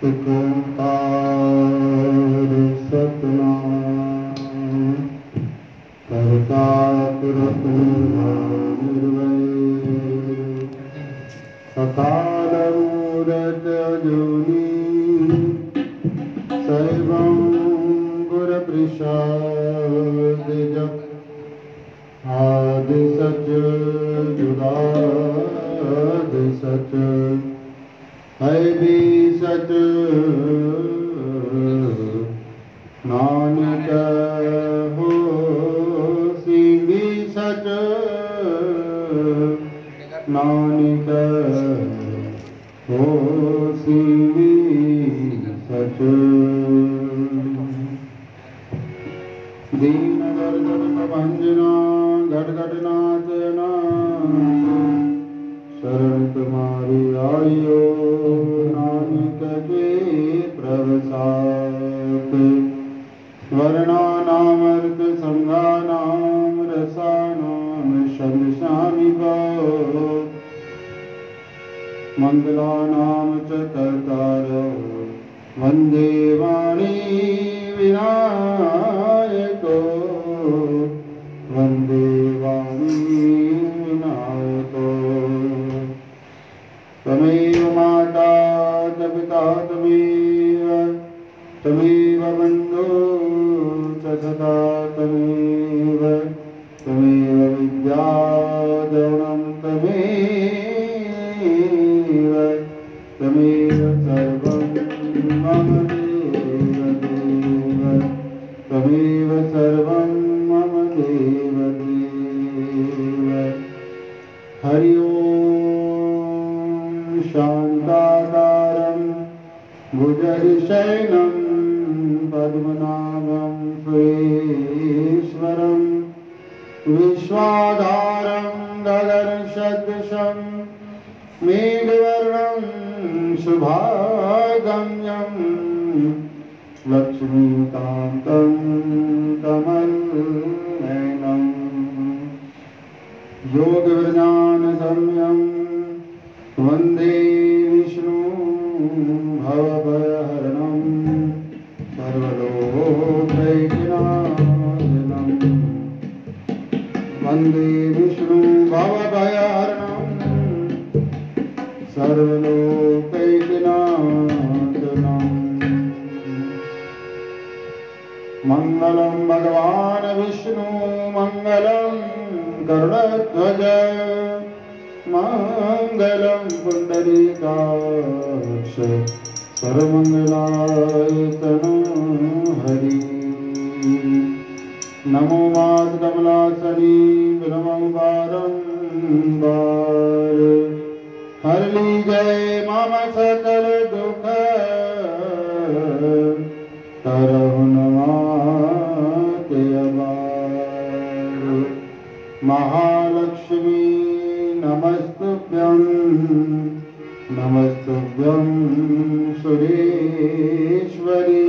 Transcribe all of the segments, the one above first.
एक ओंकार सतनाम कर्ता पुरखा निर्वैर अकाल मूरत अजूनी सर्वं गुरुप्रसाद जप आदि सच जुगादि सच है भी सच नानक होसी भी सच नानक होसी भी सच दीन दर्द भंजना घट घट नाचना शरण तुम्हारी आयो नानक के प्रवसात वर्णा नाम अर्थ संगा नाम रसा नाम शमशामी भो मंगला नाम च कर्तार वंदे वाणी विनायको वंदे वाणी विनायको तमेव माता च पिता तमेव बन्धो च सदा तमेव विद्याधरणं तमेव सर्वं मम देव तमेव सर्वं मम देव हरि ओम शान्ताकारं भुजगशयनं पद्मनाभं सुरेश्वरं विश्वाधारं गगनसदृशं मेघवर्णं शुभागम्यं लक्ष्मीकान्तं कमलनयनं योगविज्ञानगम्यं वन्दे विष्णु भवभयहरणं सर्वलोकैकनाथं वन्दे विष्णु भवभयहरणं सर्वलोकैकनाथं मंगलं भगवान् विष्णु मंगलं गरुडध्वज मंगलं पुंडरीकाक्ष सर्वमंगलायतनो हरि नमो मात कमलासनी नमो बारंबार हर ली जय मम सकल दुख तरहु नमाते अबार महालक्ष्मी नमस्तुभ्यं नमस्तुभ्यं सुरेश्वरी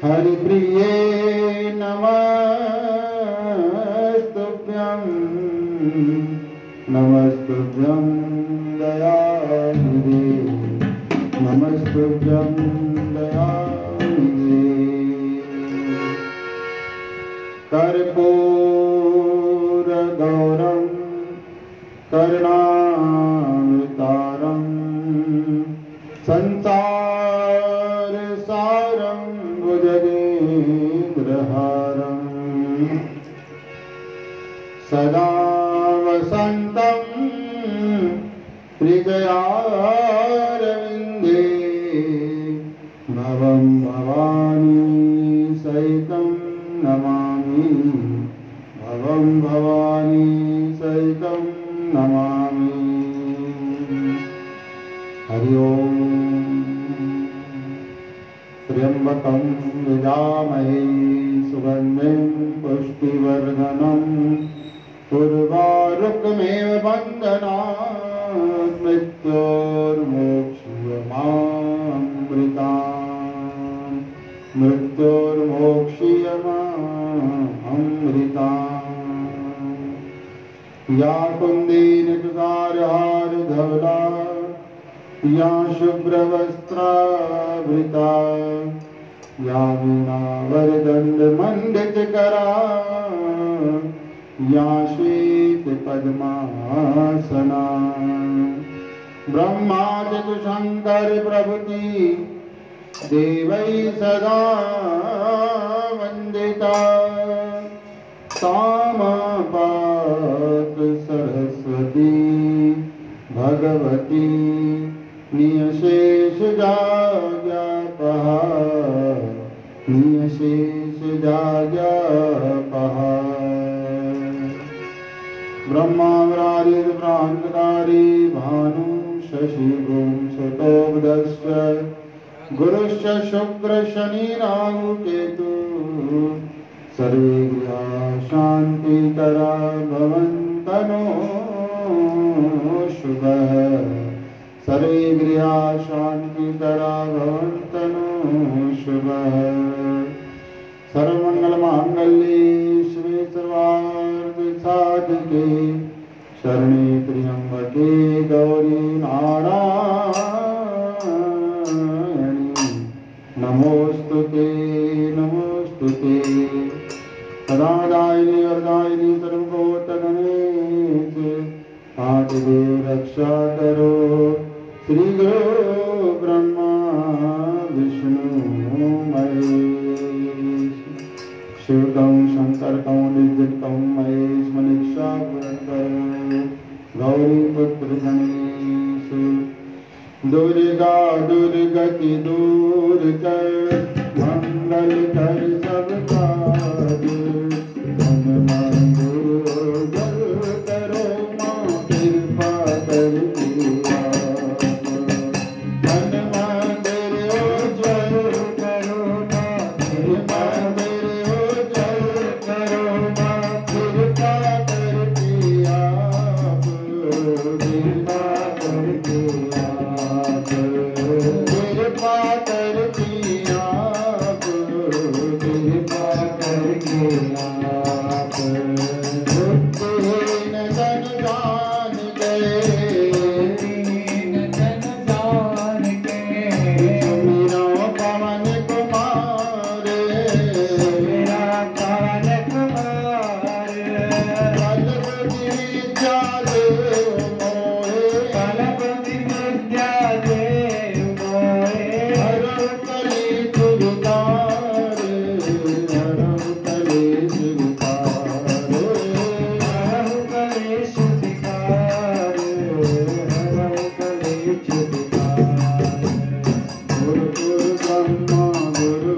हरिप्रिये नमस्तुभ्यं नमस्तुभ्यं दयानिधे नमस्तुभ्यं दयानिधे कर्पूर गौरं करुणावतारं संसार सारं भुजगेन्द्रहारं सदा वसन्तं हृदयारविन्दे भवं भवानी सहितं नमामि भवं भवानी सहितं नमामि हरि ओम त्र्यंबकं यजामहे सुगन्धिं पुष्टिवर्धनम् उर्वारुकमेव बन्धनात् मृत्योर्मोक्ष्यमामृताम् मृत्योर्मोक्ष्यमामृताम् या कुन्देन तुषारहार धवला या शुभ्रवस्त्रावृता या वीणावरदण्डमण्डितकरा या श्वेतपद्मासना ब्रह्मा चतुशङ्कर प्रभृति देवै सदा वन्दिता तामपात सरस्वती भगवती नियशेष जाग्यापहा नियशेष जाग्यापहा ब्रह्मावराजित भ्रान्तकारी भानु शशि भूंसतोऽवदश्च गुरुश्च शुक्र शनि राहु केतु सर्वे गृहा शान्तिकरा भवन्तनो शुभः सर्वे गृहा शान्तिकरा भवन्तनो शुभः सर्वमङ्गलमाङ्गल्ये शिवे सर्वार्थसाधिके शरणे त्र्यम्बके गौरी नारायणी नमोस्तुते नमोस्तुते सदादायिनी वरदायिनी सर्वभूतगणेश आदिदेव रक्षा करो श्री गुरु ब्रह्मा विष्णु महेश शिवकं शंकरकं निर्जितकं महेश मनीषा पुरंदर गौरी पुत्र गणेश दुर्गा दुर्गति दूर कर मंगल कर सब काज मन मंदिर जल करो माँ कृपा कर मन मंदिर जल करो माँ कृपा कर जल करो माँ कृपा करके आप कृपा करके आप कृपा करके आप कृपा करके आप बुद्धिहीन जन जान गए सुमिरो पवन कुमार कल बुद्धि विद्या देव मोहे हरौ कलेश विकार हरौ कलेश विकार हरौ कलेश विकार हरौ कलेश विकार गुरु ब्रह्मा गुरु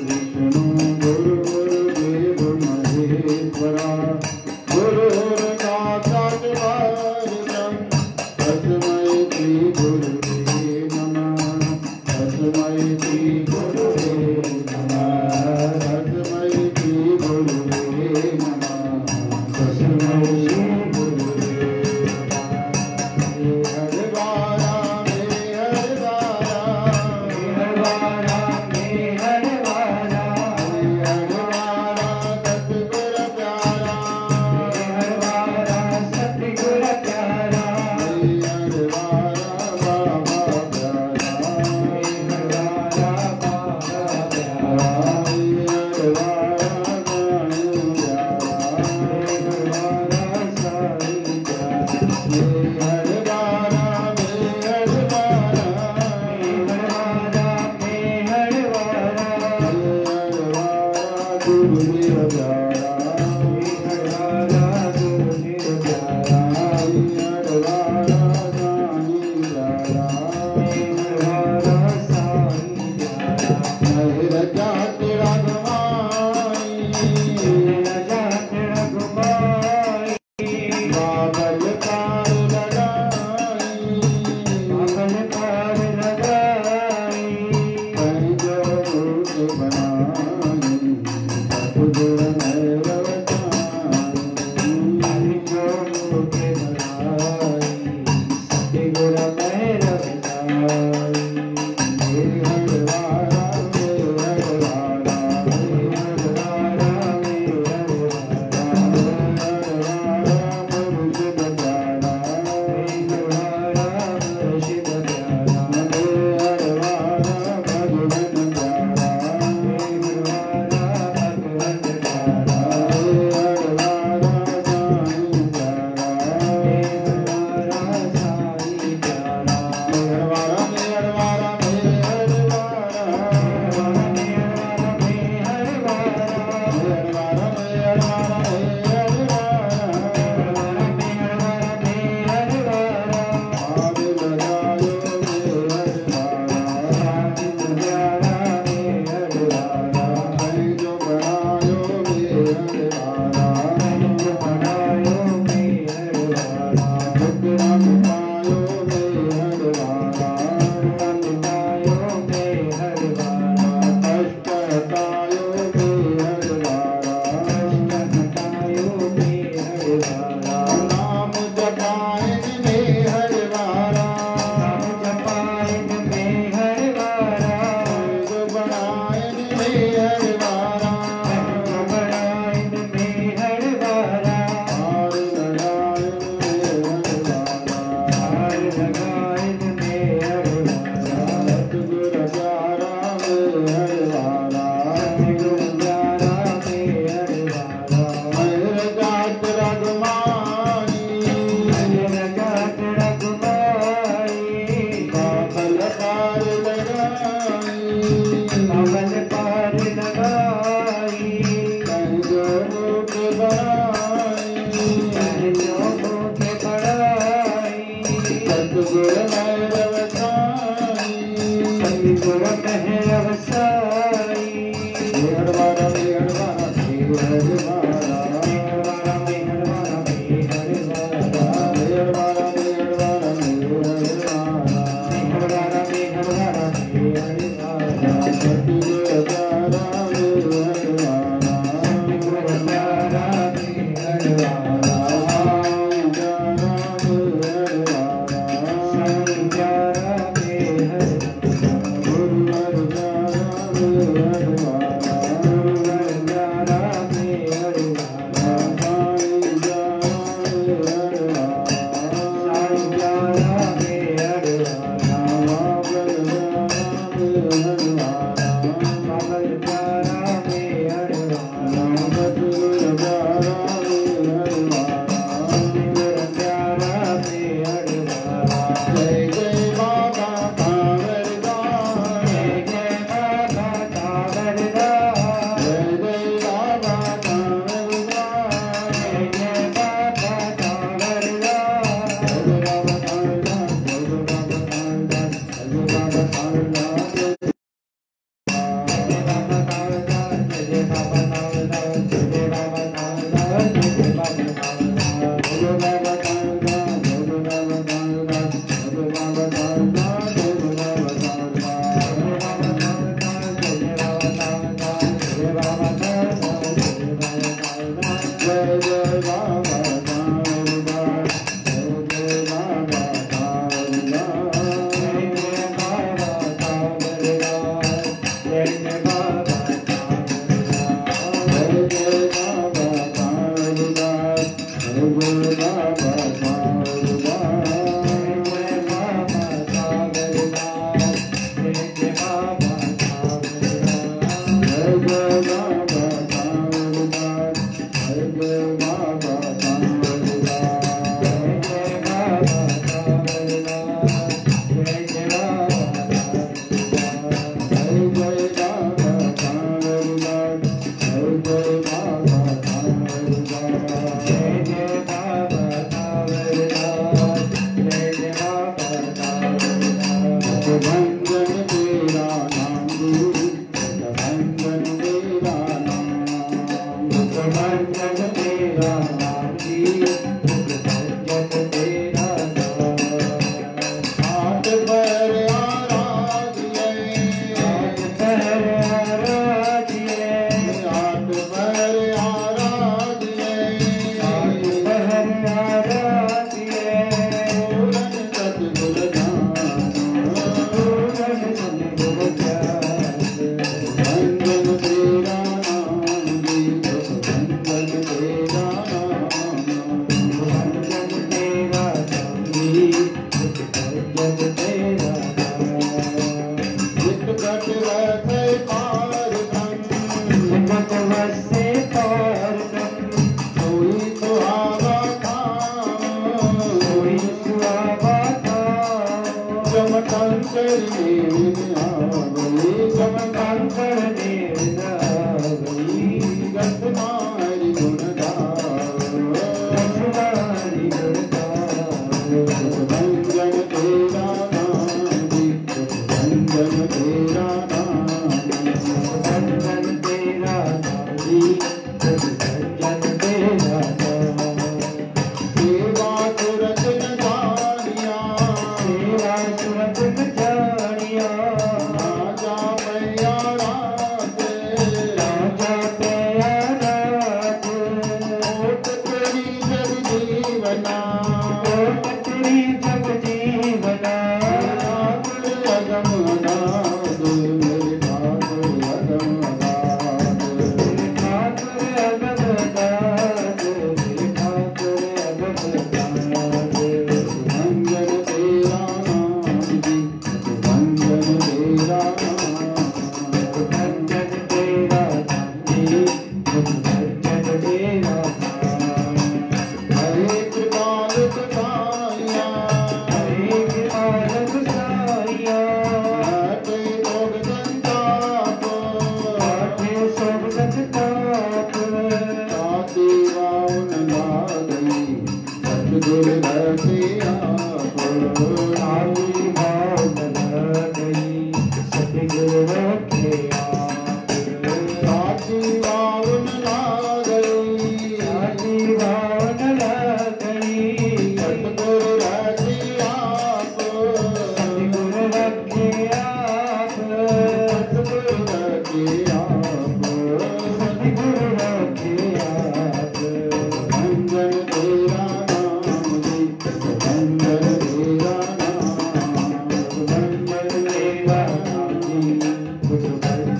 विष्णु गुरुर्देव महेश्वरा गुरुर्साक्षात् परब्रह्म तस्मै श्री गुरुवे नमः तस्मै श्री गुरुवे नमः तस्मै श्री गुरुवे नमः तस्मै श्री गुरुवे नमः हरवारा सतगुर प्यारा सतगुर प्यारा हरवारा बाबा प्यारा हरवारा बाबा जीवना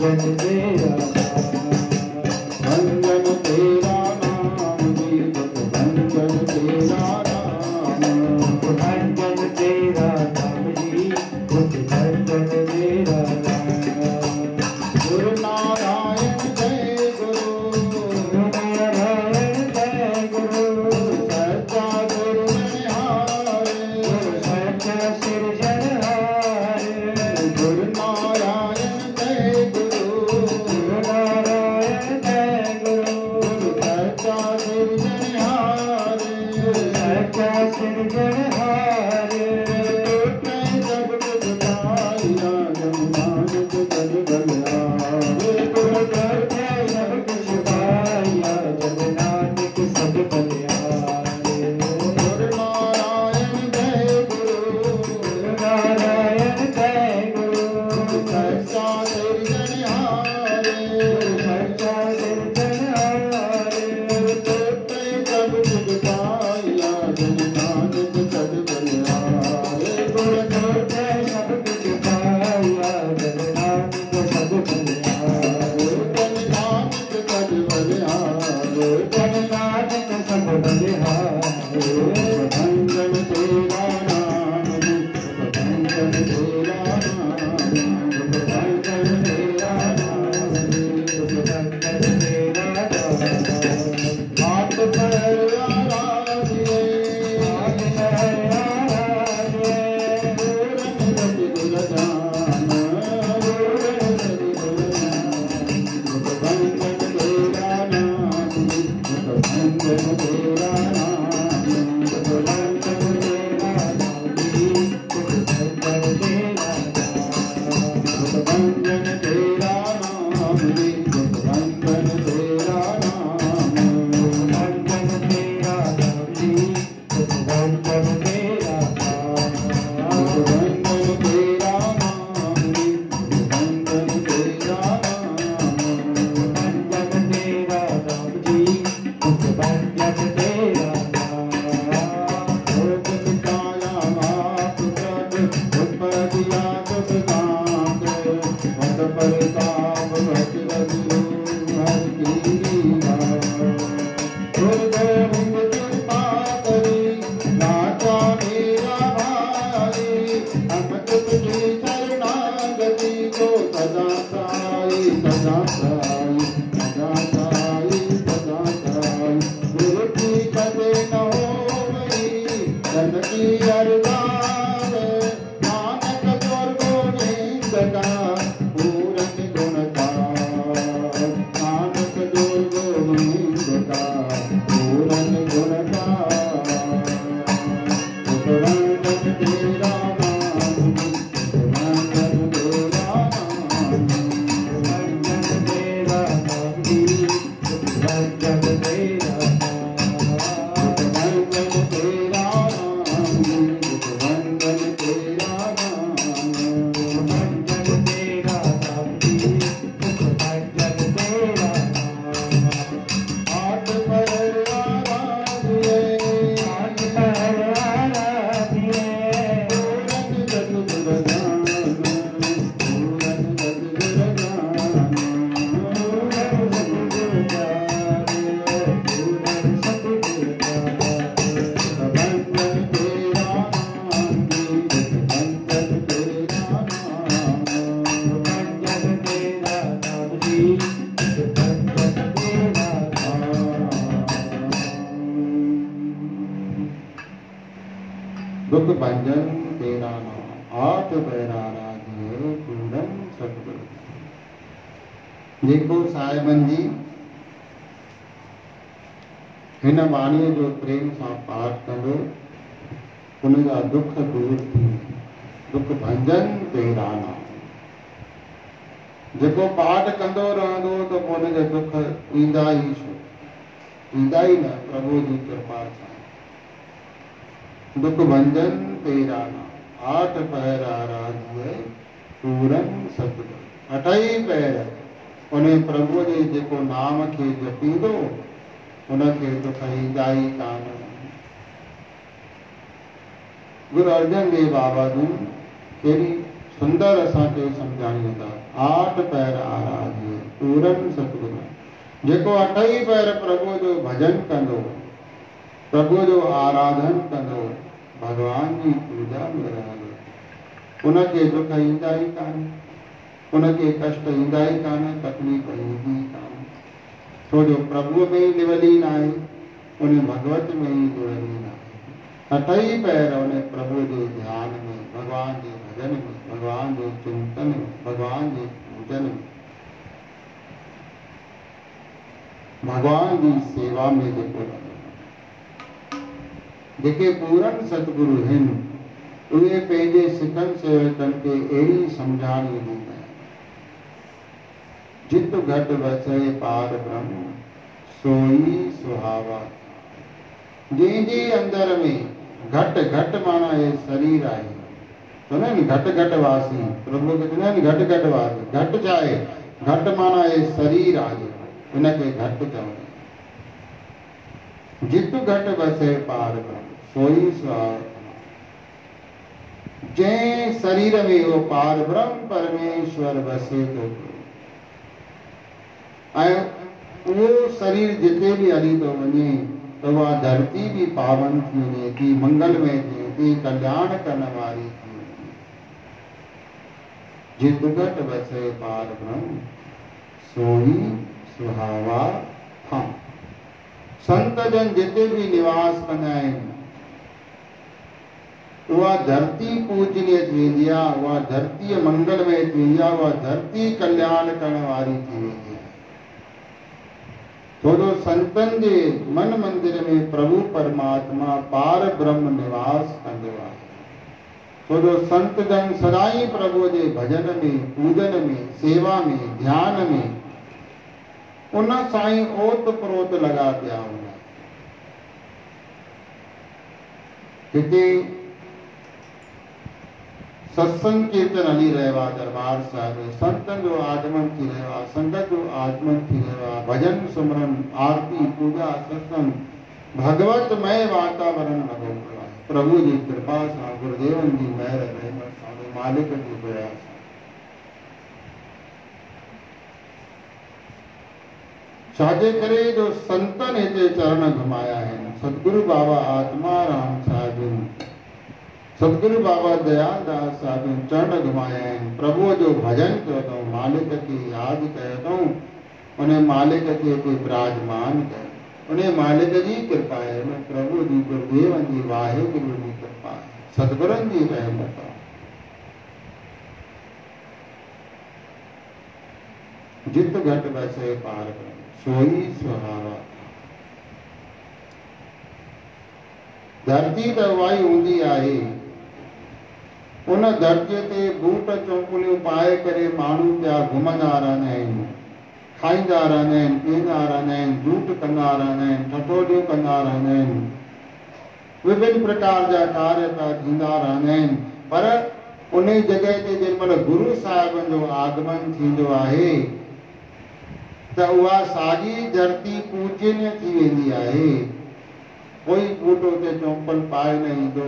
भंजन तेरा भंजन तेरा नाम जी दुख भंजन तेरा नाम भंजन तेरा नाम जी दुख भंजन तेरा नाम गुरु नारायण जय गुरु नारायण जय गुरु सच्चा सिरजनहारे सच्चा सिरजनहारे गुरु नारायण जय गुरु नारायण जय गुरु सच्चा सिरजनहारे सच्चा सिरजनहारे सब कुछ पाया जमुनानक जग बलिहारे गुरु करते सब कुछ पाया जमुनानक सब बलिहारे गुरु नारायण जय गुरु नारायण जय गुरु सच्चा सिरजनहारे सच्चा सिरजनहारे करते सब कुछ पाया जमुनानक जग बलिहारे गुरु करते सब कुछ पाया जमुनानक सब बलिहारे जमुनानक सब बलिहारे जमुनानक सब बलिहारे भंजन तेरा नाम भंजन तेरा नाम भंजन तेरा नाम भंजन तेरा नाम हाथ पैर आराधिए हाथ पैर आराधिए पूरन रति गुरजान पूरन रति गुरजान भंजन तेरा नाम भंजन तेरा नाम भंजन तेरा नाम भंजन तेरा नाम भंजन तेरा नाम भंजन तेरा नाम भंजन तेरा नाम भंजन तेरा नाम भंजन तेरा नाम भंजन तेरा नाम भंजन तेरा नाम जी भंजन तेरा नाम भोग मिटाया आप प्रभ उत्पत्तिया दुख कांत मत परिताप भक्ति रघु हर की लीला गुरु गोविंद कृपा करी नाचा मेरा भाई हम तुझी शरणागति को सदा साई सदा साई सदा साई सदा साई गुरु की कदे न हो गई जन की अरदास नानक जोर गोविंद का पूरन गुण का नानक जोर गोविंद का पूरन गुण का भंजन तेरा नाम भंजन तेरा नाम भंजन तेरा नाम भंजन तेरा नाम भंजन तेरा नाम भंजन तेरा नाम भंजन तेरा नाम भंजन तेरा नाम हाथ पैर आराधिए हाथ पैर आराधिए पूरन जग गुरजान पूरन जग गुरजान पूरन जग गुरजान पूरन जग गुरजान भंजन तेरा नाम भंजन तेरा नाम भंजन तेरा नाम जी भंजन तेरा नाम दुख भंजन तेरा नाम आठ पैरा राधिए पूरन सतगुरु। देखो साहिबन जी हिन बाणीअ जो प्रेम सां पाठ कंदो उनजा दुख दूर थी दुख भंजन तेरा नाम जेको पाठ कंदो रहंदो तो उनजा दुख ईंदा ई छो ईंदा ई न प्रभु जी कृपा सां दुख भंजन तेरा नाम आठ पैर आराधिए पूरन सतगुरु अठई पैर उन प्रभु जे जेको नाम खे जपींदो उनखे दुख ईंदा ई कान। गुरु अर्जन देव बाबा जन कहिड़ी सुंदर असांखे सम्झाइनि था। आठ पैर आराध्य पूरन सतगुरु, जेको अठई पैर प्रभु जो भजन कंदो, प्रभु जो आराधन कंदो, भगवान जी पूजा में रहंदो, उनखे दुख ईंदा ई कान, उनखे कष्ट ईंदा ई कान, तकलीफ़ ईंदी कान। छो जो प्रभु में ही निवलीन आहे, उन भगवत में ही निवलीन आहे। अठई पैर उन प्रभु जे ध्यान में, भगवान जे भजन में, भगवान जे चिंतन में, भगवान जे पूजन में, भगवान जी सेवा में जेको जेके पूरन सतगुरु आहिनि, उहे पंहिंजे सिखनि सेवकनि खे अहिड़ी सम्झाणी ॾींदा आहिनि। जित घट वसे पार ब्रह्म सोई सुहावा, जंहिंजे अंदर में घट घट माना ये शरीर आहे, तो न घट घट वासी, प्रभु कहते हैं घट घट वासी, घट चाहे घट माना ये शरीर आहे, इनके घट चवंदा। जित घट वसे पार ब्रह्म सोई सुहावा, जंहिं शरीर में वो पार ब्रह्म परमेश्वर वसे थो, ऐं उहो शरीर जिते भी हली थो वञे तो वह धरती भी पावन थी वञे थी, मंगलमय थिए थी, कल्याण करण वारी थी वञे। जित घट वसे पार ब्रह्म सोई सुहावा था। संत जन जिते भी निवास कंदा आहिनि, उहा धरती पूजनीय थी वेंदी आहे, उहा धरती मंगलमय थी वेंदी आहे, उहा धरती कल्याण करण वारी थी वेंदी आहे। थोड़ो संतन जे मन मंदिर में प्रभु परमात्मा पार ब्रह्म निवास कंदो आहे। थोड़ो संत जन सदाई प्रभु जे भजन में, पूजन में, सेवा में, ध्यान में उन साईं ओत प्रोत लगा पिया हूंदा। हिते सत्संग कीर्तन हली रहियो आहे दरबार साहिब में, संतन जो आगमन थी रहियो आहे, संगत जो आगमन थी रहियो आहे, भजन सुमरन आरती पूजा सत्संग भगवतमय वातावरण लॻो पियो आहे। प्रभु जी कृपा सां, गुरुदेवन जी महर रहमत सां, मालिक जी दया सां। छाजे करे जो संतन हिते चरण घुमाया आहिनि। सतगुरु बाबा आत्माराम साहिब, सतगुरु बाबा दयालदास साहिब चरण घुमाया आहिनि, प्रभु जो भजन कयो अथऊं, मालिक खे यादि कयो अथऊं, उन मालिक खे हिते विराजमान कयो। उन मालिक जी कृपा आहे, उन प्रभु जी, गुरुदेवन जी, वाहिगुरु जी कृपा आहे, सतगुरनि जी रहमत आहे। जित घट वसे पार ब्रह्म सोई सुहावा। धरती त उहा ई हूंदी आहे, उन धरतीअ ते बूट चौंकुलियूं पाए करे माण्हू पिया घुमंदा रहंदा आहिनि, खाईंदा रहंदा आहिनि, पीअंदा रहंदा आहिनि, झूठ कंदा रहंदा आहिनि, ठठोलियूं कंदा रहंदा आहिनि, विभिन्न प्रकार जा कार्य पिया थींदा रहंदा आहिनि। पर उन जॻह ते जेमहिल गुरु साहिबनि जो आगमन थींदो आहे त उहा साॻी धरती पूजनीय थी वेंदी आहे। कोई बूटो ते चौंपल पाए न ईंदो,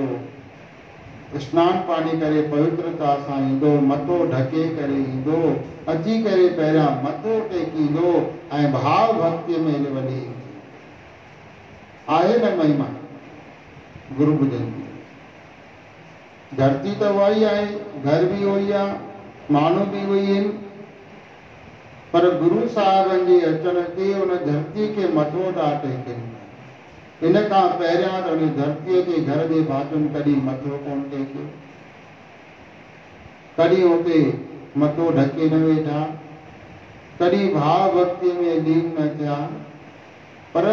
स्नान पानी करे पवित्रता सां ईंदो, मथो ढके करे ईंदो, अची करे पहिरियां मथो टेकींदो ऐं भाव भक्तीअ में वञी आहे न महिमा गुरु भजन जी। धरती त उहा ई आहे, घर बि उहो ई आहे, माण्हू बि उहे ई आहिनि, पर गुरु साहिबनि जे अचण ते उन धरती खे मथो था टेकनि। इन खां पहिरियां त उन धरतीअ ते घर जे भातियुनि कॾहिं मथो कोन टेकियो, कॾहिं हुते मथो ढके न वेठा, कॾहिं भाव भक्तीअ में लीन न थिया। पर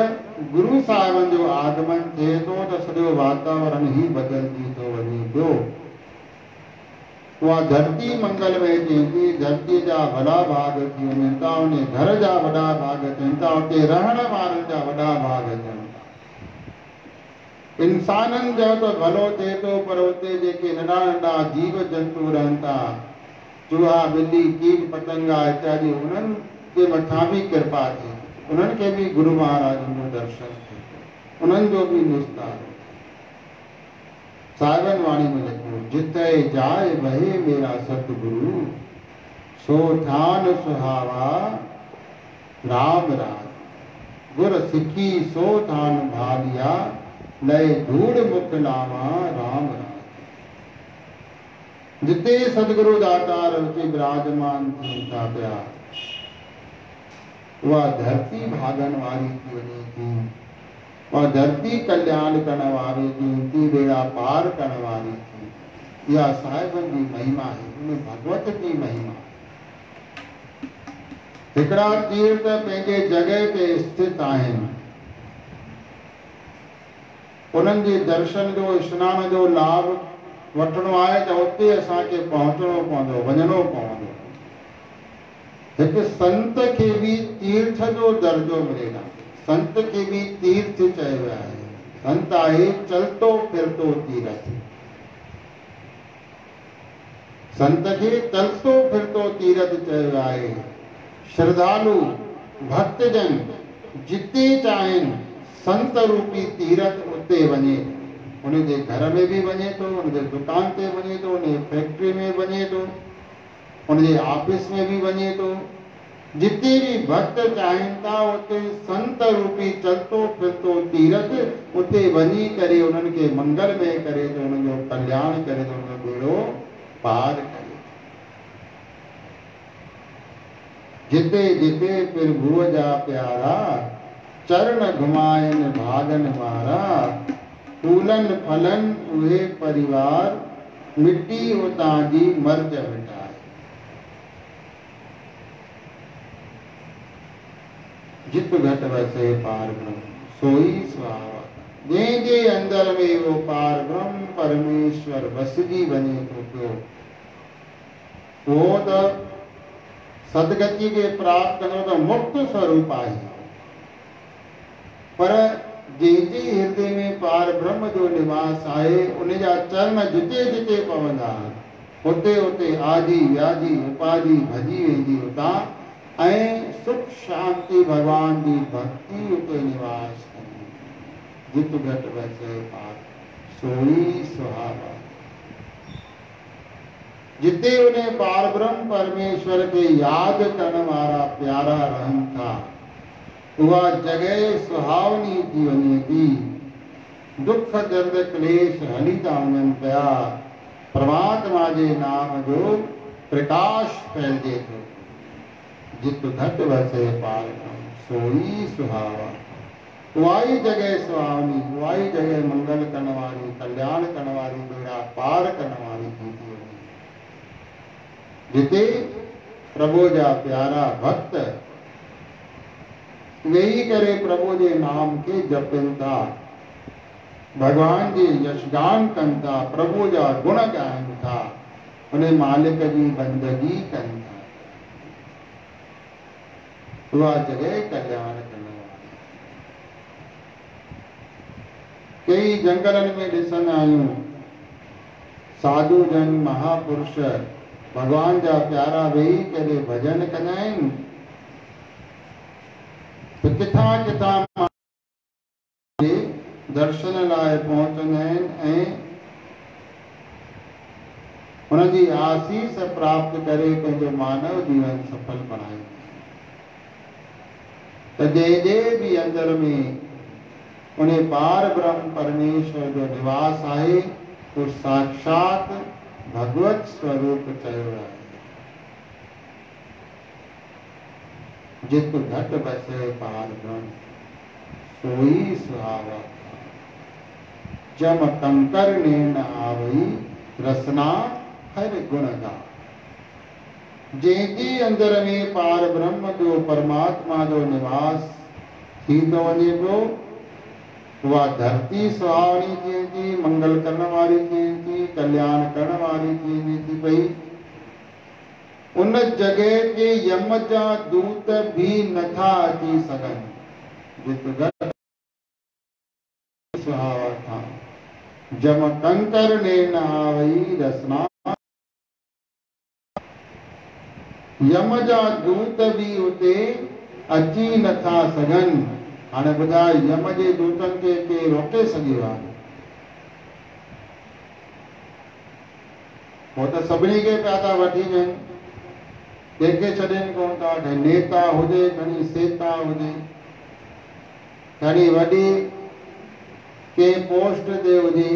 गुरु साहिबनि जो आगमन थिए थो त सॼो वातावरण ई बदिलजी थो वञे पियो। उहा धरती मंगलमय थींदी, धरतीअ जा वॾा भाग थी वञनि था, उन घर जा वॾा भाग थियनि था, उते रहण वारनि जा वॾा भाग थियनि था। इंसाननि जो त भलो थिए थो, पर उते जेके नंढा नंढा जीव जंतु रहनि था, चूहा ॿिली कीट पतंगा इत्यादि, उन्हनि जे मथां बि कृपा थिए, उन्हनि खे बि गुरु महाराजनि जो दर्शन थिए, उन्हनि जो बि निस्तार साहिबनि वाणी में लिखियो, जिते जाए वहे मेरा सतगुरु, सो ध्यान सुहावा राम राज। गुर सिखी सो ध्यान भालिया, लय धूड़ मुख लावा राम राज। जिते सदगुरु दातार उते विराजमान था प्यार, वह धरती भागन वाली की वजह थी, वह धरती कल्याण करने वाली थी, बेड़ा पार करने वाली थी। यह साहिबन की महिमा है, उन्हें भगवत की महिमा। हिकड़ा तीर्थ पंहिंजे जगह ते स्थित आहिनि, उन्हनि जे दर्शन जो स्नान जो लाभ वठणो आहे त उते असांखे पहुचणो पवंदो, वञणो पवंदो। हिकु संत खे भी तीर्थ जो दर्जो मिलेगा, संत खे भी तीर्थ चयो वियो आहे। संत आहे चलतो फिरतो तीर्थ, संत खे चलतो फिरतो तीर्थ चयो वियो आहे। श्रद्धालु भक्तजन जिते चाहिनि संत रूपी तीर्थ उते वञे, उनजे घर में भी वञे तो, उनजे दुकान ते वञे तो, उनजे फैक्ट्री में वञे तो, उनजे ऑफिस में भी वञे तो, जिते भी भक्त चाहिनि था उते संत रूपी चलतो फिरतो तीर्थ उते वञी करे उन्हनि खे मंगल में करे तो, उनजो कल्याण करे तो, उनजो बेड़ो पार करे। जिते जिते प्रभु जा प्यारा, चरण घुमायन भागन मारा। फूलन फलन उहे परिवार, मिट्टी उतां जी मर्ज मिटाए। जित घट वसे पार ब्रह्म, सोई सुहावा। जंहिंजे अंदर में वो पार ब्रह्म परमेश्वर वसजी वञे थो पियो, वो त सदगति के प्राप्त करो तो मुक्त स्वरूप आहे। पर जंहिंजे हृदय में पार ब्रह्म जो निवास आहे, उनजा चरण जिते जिते पवंदा, उते उते आदि व्याधि उपाधि भजी वेंदी उतां, ऐं सुख शांति भगवान की भक्ति उते निवास कंदी। जित घट वसे पार, सोई सुहावा। जिते उन्हें पार ब्रह्म परमेश्वर के याद करने वाला प्यारा रहन था, वह जगह सुहावनी थी वञे थी। दुख दर्द क्लेश हली था वञनि पिया, परमात्मा जे नाम जो प्रकाश फैलजे थो। जित घट वसे पार ब्रह्म, सोई सुहावा। उहाई जगह सुहावनी, उहाई जगह मंगल करने वाली, कल्याण करने वाली, बेड़ा पार करने वाली थी। जिते प्रभु जा प्यारा भक्त वेही करे प्रभु जे नाम के जपनि था, भगवान जी यशगान कनि था, प्रभु जा गुण ॻाइनि था, उन मालिक जी बंदगी कनि था। उहा जगह कल्याण करने वाली। कई जंगलनि में ॾिसंदा आहियूं, साधु जन महापुरुष भगवान जा प्यारा वेही करे भजन कंदा आहिनि, तो किथां किथां दर्शन लाइ पहुचंदा आहिनि ऐं उनजी आसीस प्राप्त करे पंहिंजो मानव जीवन सफल बणाईंदा। त जंहिंजे भी अंदर में उन्हें पार ब्रह्म परमेश्वर जो निवास आहे, वो साक्षात भगवत स्वरूप चयो आहे। जित घट बसे पार ब्रह्म, सोई सुहावा। जम कंकर ने न आवई, रसना हर गुण गा। जंहिंजे अंदर में पार ब्रह्म जो परमात्मा जो निवास थी थो वञे पियो, उहा धरती सुहावनी थिए थी, मंगल करण वारी थिए थी, कल्याण करण वारी थिए थी पई। उन जगह के यम जा दूत भी नथा अची सघनि। जित सुहावा था, जम कंकर ने न आवई रसना। यम जा दूत भी उते अची नथा सघनि। हाणे ॿुधाए, यम जे दूतनि खे के रोके सघियो आहे? वो तो सभिनी खे पिया था वठी वञनि, कंहिंखे छॾनि कोन था। खणी नेता हुजे, खणी सेता हुजे, खणी वॾी कंहिं पोस्ट ते हुजे,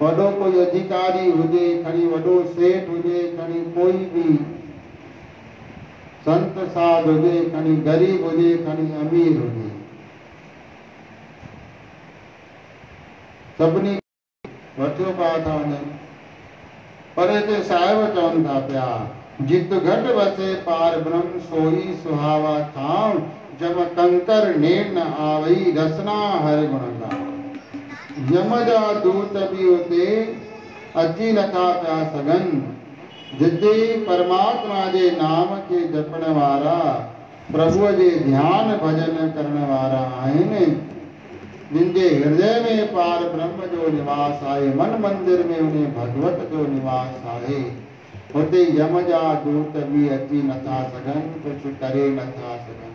वॾो कोई अधिकारी हुजे, खणी वॾो सेठ हुजे, खणी कोई भी संत साध हुजे, खणी गरीब हुजे, खणी अमीर हुजे, सभिनी वठियो पिया था वञनि। पर हिते साहिब चवनि था पिया, जित घट वसे पार ब्रह्म सोई सुहावा थाम, जम कंकर नेर न आवई रसना हर गुण गाओ। यम जा दूत भी उते अची नथा पिया सघनि, जिते परमात्मा जे नाम खे जपण वारा, प्रभुअ जे ध्यान भजन करण वारा आहिनि, जिनके हृदय में पार ब्रह्म जो निवास आहे, मन मंदिर में उन्हें भगवत जो निवास आहे। हुते यम जा दूत भी अची नथा सघनि, कुछ करे नथा सघनि।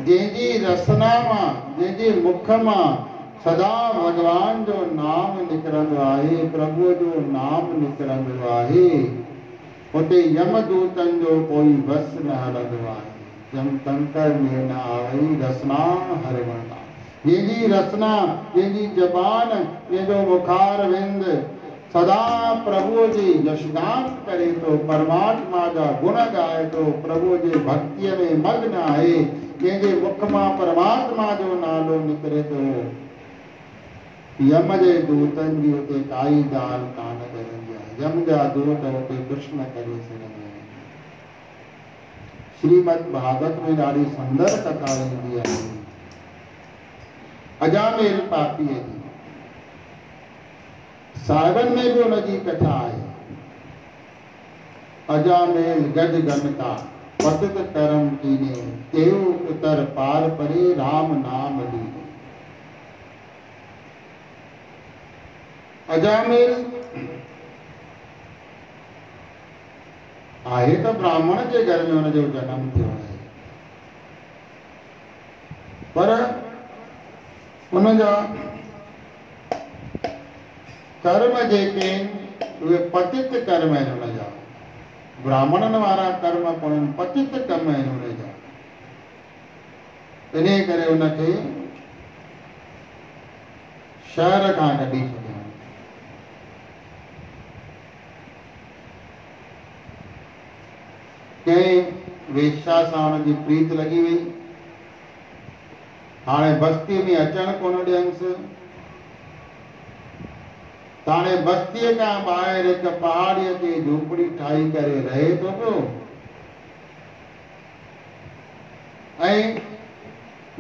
जंहिंजी रसना मां, जंहिंजे मुख मां सदा भगवान जो नाम निकिरंदो आहे, प्रभु जो नाम निकिरंदो आहे, हुते यम दूतनि जो कोई बस न हलंदो आहे। जम कंकर में न आवई रसना हर वणा। जंहिंजी रसना, जंहिंजी जबान, जंहिंजो मुखार विंद सदा प्रभु जी यशगान करे तो, परमात्मा जा गुण गाए तो, प्रभु जी भक्तिअ में मग्न आहे, जंहिंजे मुख मां परमात्मा जो नालो निकिरे तो, यम जे दूतनि जी उते काई ॻाल्हि कान करंदी आहे। यम जा दूत उते कुझु न करे सघंदा आहिनि। श्रीमद भागवत में ॾाढी सुंदर कथा ईंदी आहे अजामेल पापीअ जी। साहिबनि में भी उनजी कथा आहे। अजामेल गज गमता पतित करम कीने, तेऊ उतर पार परे राम नाम लीने। अजामेल आहे त ब्राह्मण जे घर में हुनजो जनम थियो आहे, पर हुनजा कर्म जेके उहे पतित कर्म आहिनि हुनजा। ब्राह्मणनि वारा कर्म कोन, पतित कर्म आहिनि हुनजा। इन करे हुनखे शहर खां कढी छॾियो। कंहिं वेश्या सां हुनजी प्रीत लॻी वई। हाणे बस्ती में अचण कोन ॾियंसि। हाणे बस्तीअ खां ॿाहिरि हिकु पहाड़ीअ ते झोपड़ी ठाही करे रहे थो पियो, ऐं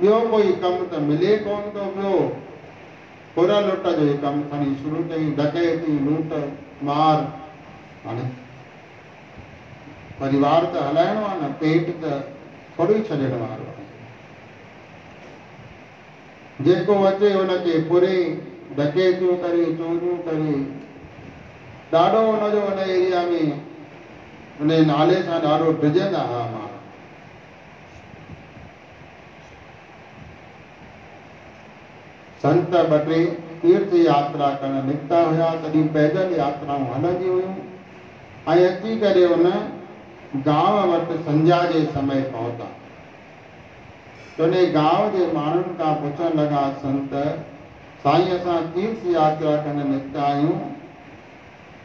ॿियो कोई कमु त मिले कोन थो पियो। खुर लुट जो कमु खणी शुरू कई, डकैती, लूट मार। हाणे परिवार त हलाइणो आहे न, पेट त थोड़ी छॾण वारो आहे। जेको अचे हुनखे पुरे, डकैतियूं करे, चोरियूं करे। ॾाढो हुनजो हुन एरिया में हुन नाले सां ॾाढो डिॼंदा हुआ माण्हू। संत ॿ टे तीर्थ यात्रा करण निकिता हुया, तॾहिं पैदल यात्राऊं हलंदी हुयूं। ऐं अची करे हुन गांव वटि संझा जे समय पहुता। तो उन गांव जे माण्हुनि खां पुछण लॻा, संत साईं असां तीर्थ यात्रा करण निकिता आहियूं,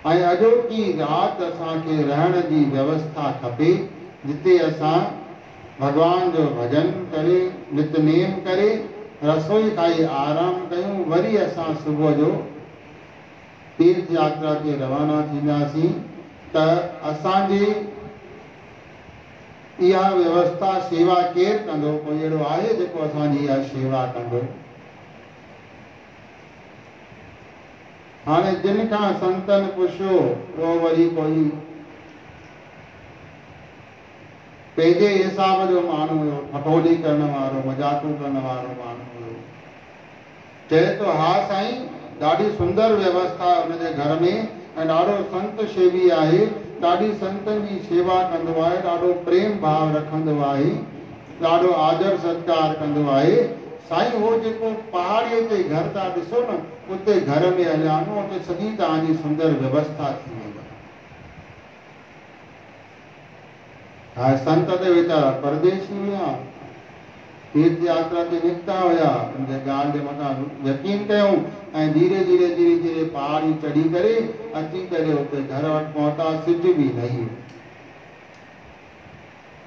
ऐं अॼोकी राति असांखे रहण जी व्यवस्था खपे, जिते असां भगवान जो भजन करे, नितनेम करे, रसोई खाई आराम कयूं, वरी असां सुबुह जो तीर्थ यात्रा ते रवाना थींदासीं। त असांजी इहा व्यवस्था शेवा केरु कंदो? कोई अहिड़ो आहे जेको असांजी इहा शेवा कंदो? हाणे जिन खां संतनि पुछियो, उहो वरी कोई पंहिंजे हिसाब जो माण्हू हुयो, ठठोली करण वारो, मजाकूं करण वारो माण्हू हुयो। चए तो, हा साईं, ॾाढी सुंदर व्यवस्था हुनजे घर में, ऐं ॾाढो संत सेवी आहे, ॾाढी संतनि जी शेवा कंदो आहे, ॾाढो प्रेम भाव रखंदो आहे, ॾाढो आदर सत्कार कंदो आहे। साईं, हो जेको पहाड़ीअ ते घर था ॾिसो न, उते घर में हलियानो उते सॼी तव्हांजी सुंदर व्यवस्था थी वेंदव। हा संत ते वीचारा परदेसी हुआ, तीर्थ यात्रा ते निकिता हुया, उनजे ॻाल्हि जे मथां यकीन कयूं ऐं धीरे धीरे धीरे धीरे पहाड़ी चढ़ी करे अची करे उते घर वटि पहुता, सिज बि न हुई।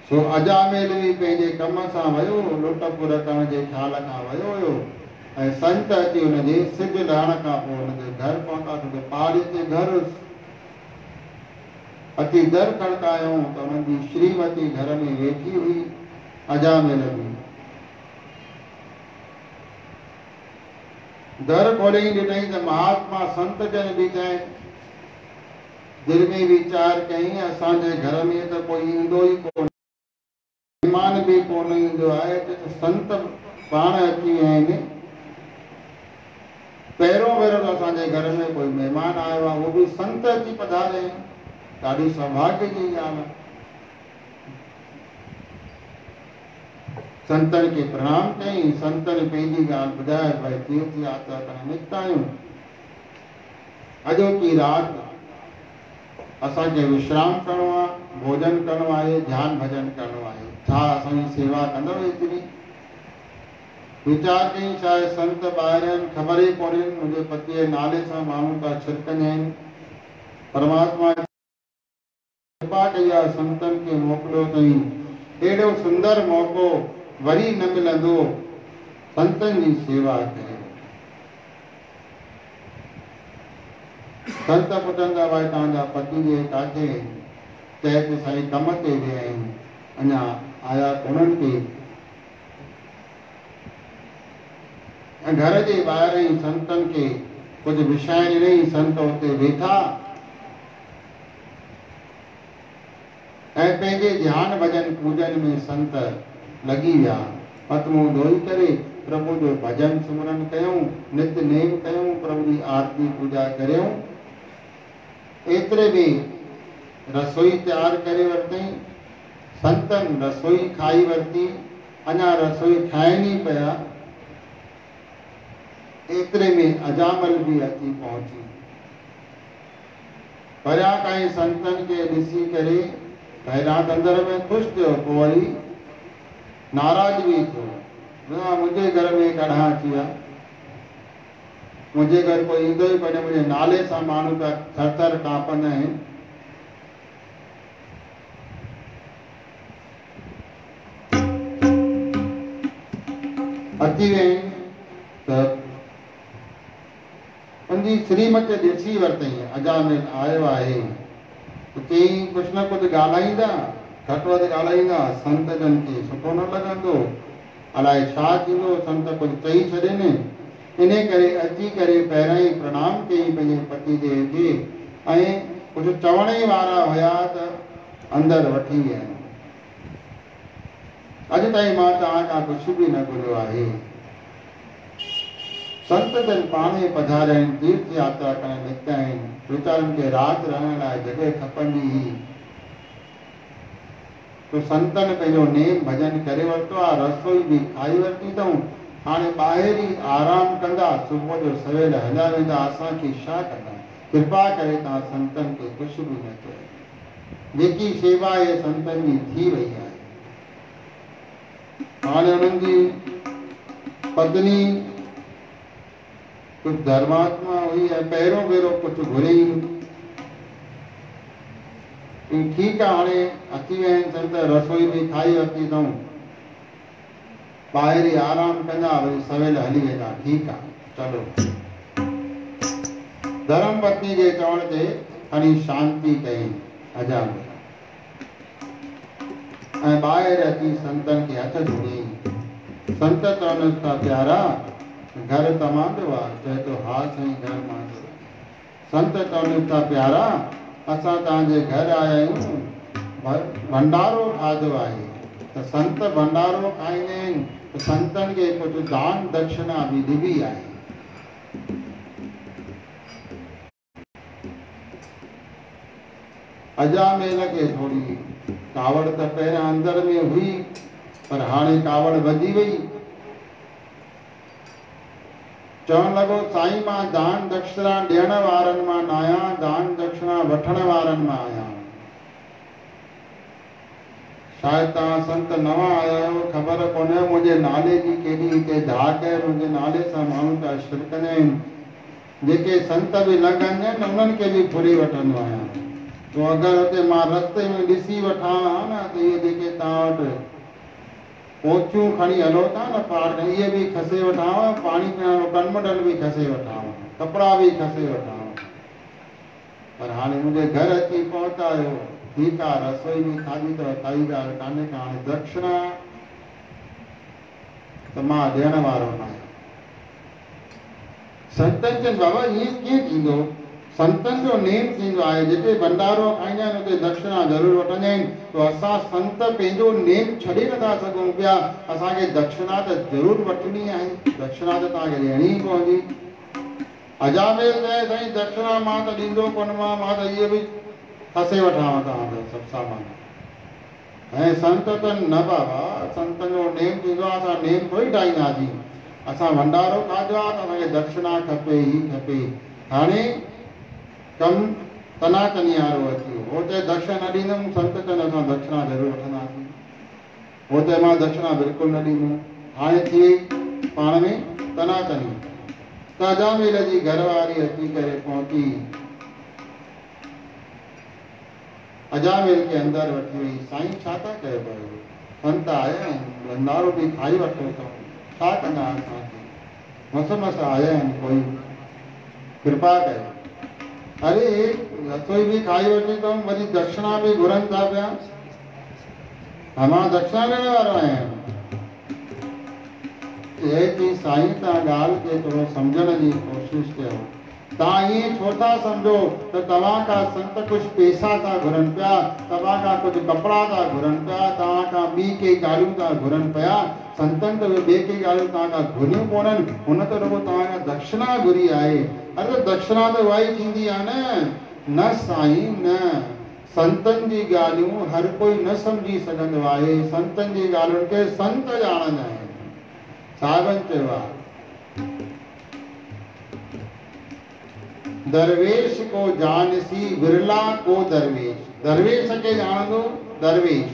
सो अजामेल बि पंहिंजे कम सां वियो, लुट पुर करण जे ख़्याल खां वियो हुयो ऐं संत अची हुनजे सिज लहण खां पोइ हुनजे घर पहुता। त पहाड़ी ते घर अची दर खड़कायूं त हुननि जी श्रीमती घर में वेठी हुई। अजामेल बि दर खोले ॾिनई त महात्मा संत जन बीठा आहिनि। दिलि में वीचार कयईं असांजे घर में त कोई ईंदो ई कोन, महिमान बि कोन ईंदो आहे, त संत पाण अची विया आहिनि। पहिरों भेरो त असांजे घर में कोई महिमान आयो आहे, उहो बि संत अची पधारिया आहिनि। ॾाढी सौभाग्य जी ॻाल्हि आहे। संतनि खे प्रणाम कयईं। संतनि पंहिंजी ॻाल्हि ॿुधाए, भई तीर्थ यात्रा करण निकिता आहियूं, अॼोकी राति असांखे विश्राम करणो आहे, भोजन करणो आहे, ध्यान भजन करणो आहे, छा असांजी सेवा कंदव एतिरी? वीचार कयईं शायदि संत ॿाहिरि आहिनि, ख़बर ई कोन्हे, मुंहिंजे पतीअ नाले सां माण्हू था छिरकंदा आहिनि। परमात्मा कृपा कई आहे, संतनि खे मोकिलियो अथई। अहिड़ो सुंदर मौक़ो वरी न मिलंदो संतनि जी सेवा करे। संत पुछंदा, भाई तव्हांजा पति जे काथे? चए त साईं कम ते विया आहिनि, अञा आया कोन्हनि के। ऐं घर जे ॿाहिरि ई संतनि खे कुझु विषाइण ॾिनई। संत उते वेठा ऐं पंहिंजे ध्यान भजन पूजन में संत लॻी विया। हथ मुंहुं धोई करे प्रभु जो भजन सिमरन कयूं, नित्य नेम कयूं, प्रभु जी आरती पूजा करियूं। एतिरे में रसोई तैयार करे वरितई। संतनि रसोई खाई वरिती, अञा रसोई ठाहिनि ई पिया। एतिरे में अजामल बि अची पहुची। परियां खां ई संतनि खे ॾिसी करे पहिरियां अंदर में ख़ुशि थियो, पोइ वरी नाराज़ बि थियो। मुंहिंजे घर में कॾहिं अची विया, मुंहिंजे घर कोई ईंदो ई कोन्हे, मुंहिंजे नाले सां माण्हू त थर थर कांपंदा आहिनि। अची विया आहिनि त उनजी श्रीमती ॾिसी वरितई, अजामेल आयो आहे। चई कुझु न कुझु ॻाल्हाईंदा, घटि वधि ॻाल्हाईंदा, संत जन खे सुठो न लॻंदो, अलाए छा थींदो, संत कुझु चई छॾनि। इन करे अची करे पहिरियों ई प्रणाम कयईं पंहिंजे पति देव खे ऐं कुझु चवण ई वारा हुया त अंदरि वठी विया। अॼु ताईं मां तव्हां खां कुझु बि न घुरियो आहे। संत जन पाण ई पधारिया आहिनि, तीर्थ यात्रा करण निकिता आहिनि। वीचारनि खे राति रहण लाइ जॻह खपंदी हुई, तो संतनि पंहिंजो नेम भजन करे वरितो आहे, रसोई बि खाई वरिती अथऊं। हाणे ॿाहिरि ई आराम कंदा, सुबुह जो सवेल हलिया वेंदा। असांखे छा कंदा? कृपा करे तव्हां संतनि खे कुझु बि न चयो। जेकी शेवा आहे संतनि जी थी वई आहे। हाणे हुननि जी पत्नी कुझु धर्मात्मा हुई ऐं पहिरियों भेरो कुझु घुरियई। ठीकु आहे, हाणे अची विया आहिनि संत, रसोई बि खाई वरिती अथऊं, ॿाहिरि ई आराम कंदा, वरी सवेल हली वेंदा। ठीकु आहे, चलो। धर्म पत्नी जे चवण ते खणी शांती कयईं अजामेल ऐं ॿाहिरि अची संतनि खे हथ जोड़ियईं। संत चवनि था, प्यारा घर तमांदो आहे? चए थो, हा साईं घर मांदो। संत चवनि था, प्यारा असां तव्हांजे घर आया आहियूं, भंडारो खाधो आहे। त संत भंडारो खाईंदा आहिनि त संतनि खे कुझु दान दक्षिणा बि ॾिबी आहे। अजामेल खे थोरी कावड़ त पहिरियां अंदर में हुई, पर हाणे कावड़ वधी वई। चवण लॻो साईं मां दान दक्षिणा ॾियण वारनि मां न आहियां, दान दक्षिणा वठण वारनि मां आहियां। शायदि तव्हां संत नवां आया आहियो, ख़बर कोन्हे मुंहिंजे नाले जी केॾी हिते धाक आहे। मुंहिंजे नाले सां माण्हू पिया शिरकंदा आहिनि। जेके संत बि लंघंदा आहिनि उन्हनि खे बि फुरी वठंदो आहियां। तो अगरि हुते मां रस्ते में ॾिसी वठां हा न त इहे जेके तव्हां वटि पोचियूं खणी हलो था न पार, इहे बि खसे वठां, पाणी पीअण कनमडल बि खसे वठां, कपिड़ा बि खसे वठां। पर हाणे मुंहिंजे घर अची पहुता आहियो, ठीकु आहे, रसोई बि खाधी अथव, काई ॻाल्हि कान्हे का। हाणे दक्षिणा त मां ॾियण वारो न आहियां। संतनि चवनि बाबा ईअं कीअं थींदो? संतनि जो नेम थींदो आहे, जिते भंडारो खाईंदा आहिनि उते दक्षिणा ज़रूरु वठंदा आहिनि। तो असां संत पंहिंजो नेम छॾे नथा सघूं पिया। असांखे दक्षिणा त ज़रूरु वठणी आहे, दक्षिणा त तव्हांखे ॾियणी ई पवंदी। अजामेल चए साईं दक्षिणा मां त ॾींदो कोन, मां त इहे बि खसे वठां तव्हांजो सभु सामान। ऐं संत त न बाबा, संतनि जो नेम थींदो आहे, असां नेम थोरी ठाहींदासीं। असां भंडारो खाधो आहे त असांखे दक्षिणा खपे ई खपे। हाणे कमु तनातनी वारो अची वियो। हो चए दक्षिणा न ॾींदुमि, संत चवनि असां दक्षिणा ज़रूरु वठंदासीं। हो चए मां दक्षिणा बिल्कुलु न ॾींदुमि। हाणे थी वई पाण में तनातनी। त अजामेल जी घरवारी अची करे पहुती, अजामेल खे अंदरि वठी वई। साईं छा था कयो पियो? संत आया आहिनि, भंडारो बि खाई वठो अथऊं, छा कंदा असांखे? मस मस आया आहिनि, कोई कृपा कयो। अरे रसोई बि खाई वठी अथऊं, वरी दक्षिणा बि घुरनि था पिया। मां दक्षिणा ॾियण वारो आहियां। चए थी साईं तव्हां ॻाल्हि खे थोरो सम्झण जी कोशिशि कयो। तव्हां ईअं छो था सम्झो त तव्हां खां संत कुझु पैसा था घुरनि पिया, तव्हां खां कुझु कपिड़ा था घुरनि पिया, तव्हां खां ॿी के ॻाल्हियूं था घुरनि पिया। संतनि त ॿिए के ॻाल्हियूं तव्हां खां घुरियूं कोन्हनि, हुन त रुॻो तव्हां खां दक्षिणा घुरी आहे। अरे दक्षिणा त उहा ई थींदी आहे न साईं न। संतनि जी ॻाल्हियूं हर कोई न सम्झी सघंदो आहे। संतनि जी ॻाल्हियुनि खे संत ॼाणंदा आहिनि। साहिबनि चयो आहे दरवेश को जानसी विरला को दरवेश। दरवेश खे ॼाणंदो दरवेश।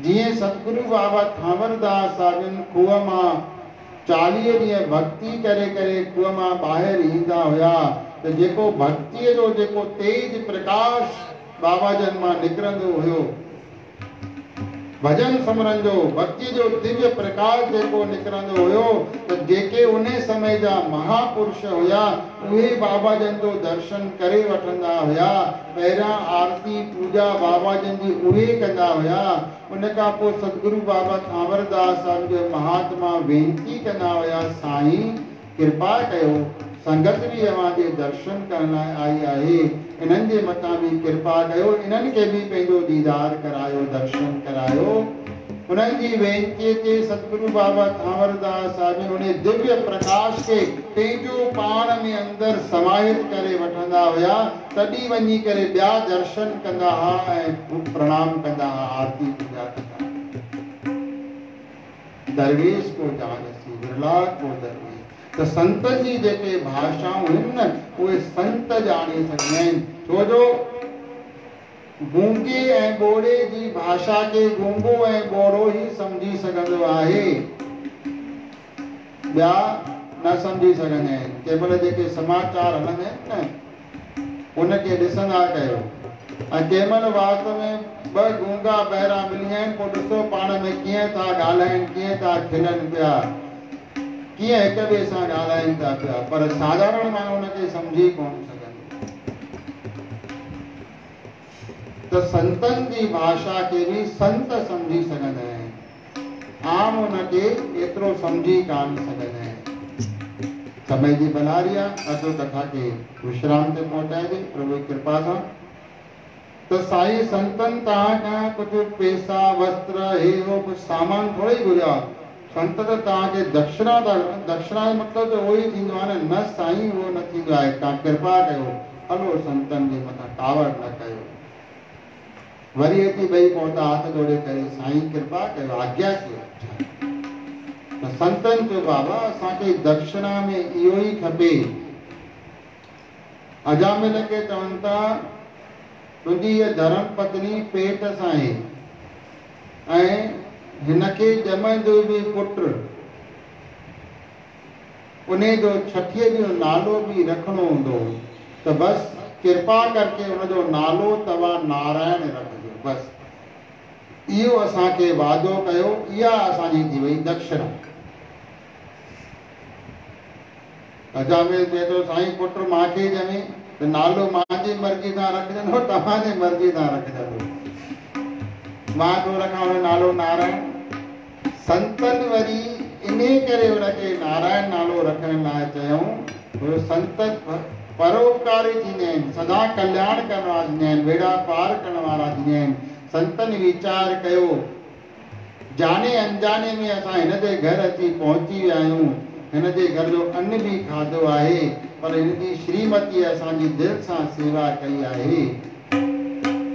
जीअं सतगुरु बाबा थावरदास साहिबनि खूह मां 40 ॾींहं भक्ति करे करे खूह मां ॿाहिरि ईंदा हुया, त जेको भक्तीअ जो जेको तेज प्रकाश बाबा जन मां निकिरंदो हुयो, भजन सिमरन जो भक्ति जो दिव्य प्रकाश जेको निकिरंदो हुयो, त जेके उन समय जा महापुरुष हुया उहे बाबा जन जो दर्शन करे वठंदा हुया। पहिरियां आरती पूजा बाबा जन जी उहे कंदा हुया। उन खां पोइ सतगुरु बाबा थावरदास साहिब जो महात्मा वेनती कंदा हुया, साईं कृपा कयो, संगत बि अव्हांजे दर्शन करण लाइ आई आहे, इन्हनि जे मथां बि कृपा कयो, इन्हनि खे बि पंहिंजो दीदार करायो, दर्शन करायो। उन्हनि जी वेनतीअ ते सतगुरु बाबा थावरदास साहिब उन दिव्य प्रकाश खे पंहिंजो पाण में अंदरि समाहित करे वठंदा हुया। तॾहिं वञी करे ॿिया दर्शन कंदा हुआ ऐं प्रणाम कंदा हुआ, आरती पूजा कंदा। दरवेश को जानसी विरला को दरवेश। त संतनि जी जेके भाषाऊं आहिनि न उहे संत ॼाणे सघंदा आहिनि। छो जो गूंगे ऐं ॿोड़े जी भाषा खे गूंगो ऐं ॿोड़ो ई सम्झी सघंदो आहे, ॿिया न सम्झी सघंदा आहिनि। कंहिं महिल जेके समाचार हलंदा आहिनि न उनखे ॾिसंदा कयो, ऐं कंहिं महिल वास्तव में ॿ गूंगा ॿाहिरां मिली आहिनि, पोइ ॾिसो पाण में कीअं था ॻाल्हाइनि, कीअं था खिलनि पिया, कीअं हिक ॿिए सां ॻाल्हाइनि था पिया, पर साधारण माण्हू उनखे सम्झी कोन सघंदो। त संतनि जी भाषा खे बि संत सम्झी सघंदा आहिनि, आम उनखे एतिरो सम्झी कान सघंदा आहिनि। समय जी भलारी आहे, अचो कथा खे विश्राम ते पहुचाइजे प्रभु जी कृपा सां। त साईं संतनि तव्हां खां कुझु पैसा वस्त्र हे हो कुझु सामान थोरो ई घुरिया, संत त तव्हांखे दक्षिणा था, दक्षिणा जो मतिलबु त उहो ई थींदो आहे न साईं, उहो न थींदो आहे। तव्हां कृपा कयो, हलो संतनि जे मथां कावड़ न कयो। वरी अची ॿई पहुता हथ जोड़े करे, साईं कृपा कयो, आज्ञा कयो। संतन चयो बाबा असांखे दक्षिणा में इहो ई खपे। अजामिल खे चवनि था तुंहिंजी हीअ धर्म पत्नी पेट सां आहे ऐं हिनखे ॼमंदो बि पुटु, उन जो छठीअ जो नालो भी रखणो हूंदो त बस कृपा करके उनजो नालो तव्हां नारायण रखजो। बस इहो असांखे वादो कयो, इहा असांजी थी वई दक्षिणा। अजामिल चए थो साईं पुटु मूंखे ॼमे त नालो मुंहिंजी मर्ज़ी सां रखजंदो, तव्हांजी मर्ज़ी सां रखजंदो। मां थो रखां हुन नालो नारायण। संतन वरी इन करे हुनखे नारायण नालो रखण लाइ चयऊं। संत परोपकारी थींदा आहिनि, सदा कल्याण करण वारा थींदा आहिनि, बेड़ा पार करण वारा थींदा आहिनि। संतन वीचार कयो, जाने अनजाने में असां हिन जे घर अची पहुची विया आहियूं, हिन जे घर जो अन्न भी खाधो आहे, पर हिन जी श्रीमती असांजी दिलि सां सेवा कई आहे,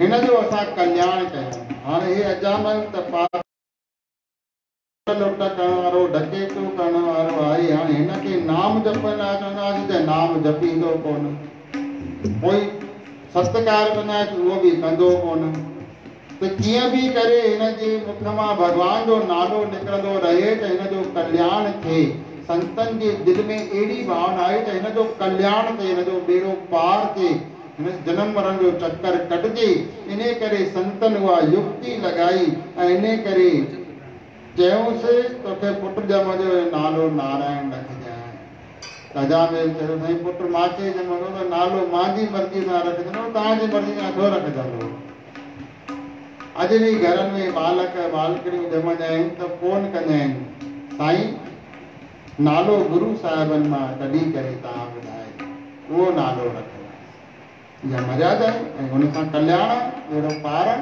हिन जो असां कल्याण कयूं। हाणे हे अजामिल त पाप लुट करण वारो, डकैतो करण वारो आहे, हाणे हिनखे नाम जपण लाइ चवंदासीं त नाम जपींदो कोन, कोई सत्कार कंदासीं उहो बि कंदो कोन। त कीअं बि करे हिन जे मुख मां भगवान जो नालो निकिरंदो रहे त हिन जो कल्याण थिए। संतन जे दिलि में अहिड़ी भावना आहे त हिन जो कल्याण थिए, हिन जो बेड़ो पार थिए, हिन जनम मरण जो चक्कर कटिजे। इन करे संतन उहा युक्ति लॻाई ऐं इन करे चयोसि तोखे पुटु ॼमंदो नालो नारायण रखजांइ। अजामिल चयो साईं पुटु मूंखे ॼमंदो त नालो मुंहिंजी मर्ज़ी सां रखजंदो, तव्हांजी मर्ज़ी सां छो रखजंदो। अॼु बि घरनि में बालक बालकड़ियूं ॼमंदा आहिनि त फोन कंदा आहिनि साईं नालो गुरु साहिबनि मां कढी करे तव्हां ॿुधाए, उहो नालो रखंदा। इहा मर्यादा आहे ऐं हुन सां कल्याण अहिड़ो पार।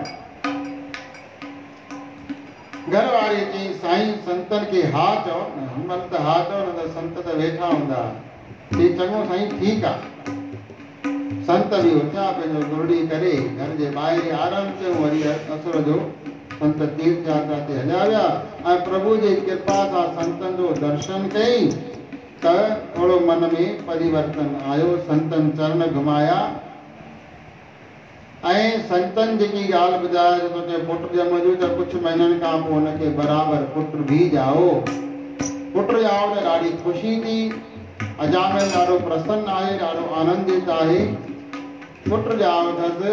घर वारे चई साईं संतन खे हा चओ, हिन महिल त हा चओ, न त संत त वेठा हूंदा। चई चङो साईं ठीकु आहे। संत भी उथिया, पंहिंजो गुरड़ी करे घर जे ॿाहिरि आराम कयूं। वरी असुर जो संत तीर्थ यात्रा ते हलिया विया ऐं प्रभु जी कृपा सां संतन जो दर्शन कई त थोरो मन में परिवर्तन आयो। संतन चरण घुमाया ऐं संतन जेकी ॻाल्हि ॿुधाए त तोखे पुटु ॼमंदो त कुझु महीननि खां पोइ हुनखे बराबरि पुटु भी ॼाओ। पुटु ॼाओ त ॾाढी ख़ुशी थी। अजामिल ॾाढो प्रसन्न आहे, ॾाढो आनंदित आहे। पुटु ॼाओ अथसि,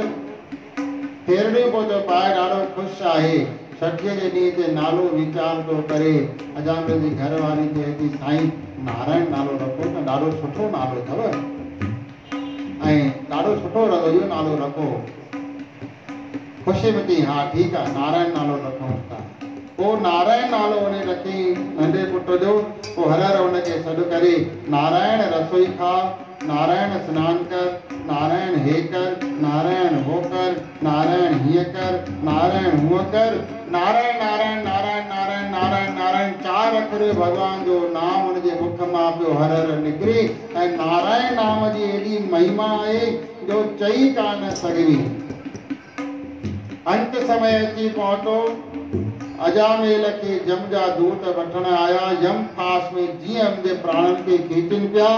फेरड़ियूं पोइ पाए ॾाढो ख़ुशि आहे। छठीअ जे ॾींहं ते नालो वीचार थो करे। अजामिल जी घर वारी चए थी साईं नारायण नालो रखो त ॾाढो सुठो नालो अथव ऐं ॾाढो सुठो इहो नालो रखो। ख़ुशी में थी हा ठीकु आहे नारायण नालो रखूं था। पोइ नारायण नालो उन रखी नंढे पुट जो। पोइ हर हुनखे सॾु करे नारायण रसोई खा, नारायण सनानु कर, नारायण हे कर, नारायण हो कर, नारायण हीअं कर, नारायण हूअं कर। नारायण नारायण नारायण नारायण नारायण नारायण 4 अखर भगवान जो नाम हुनजे मुख मां पियो हर हर निकिरे। ऐं नारायण नाम जी एॾी महिमा आहे जो चई कान सघबी। अंत समय अची पहुतो। अजामिल खे जम जा दूत वठण आया। यम फास में जीअं हुनजे प्राणनि खे खींचनि पिया,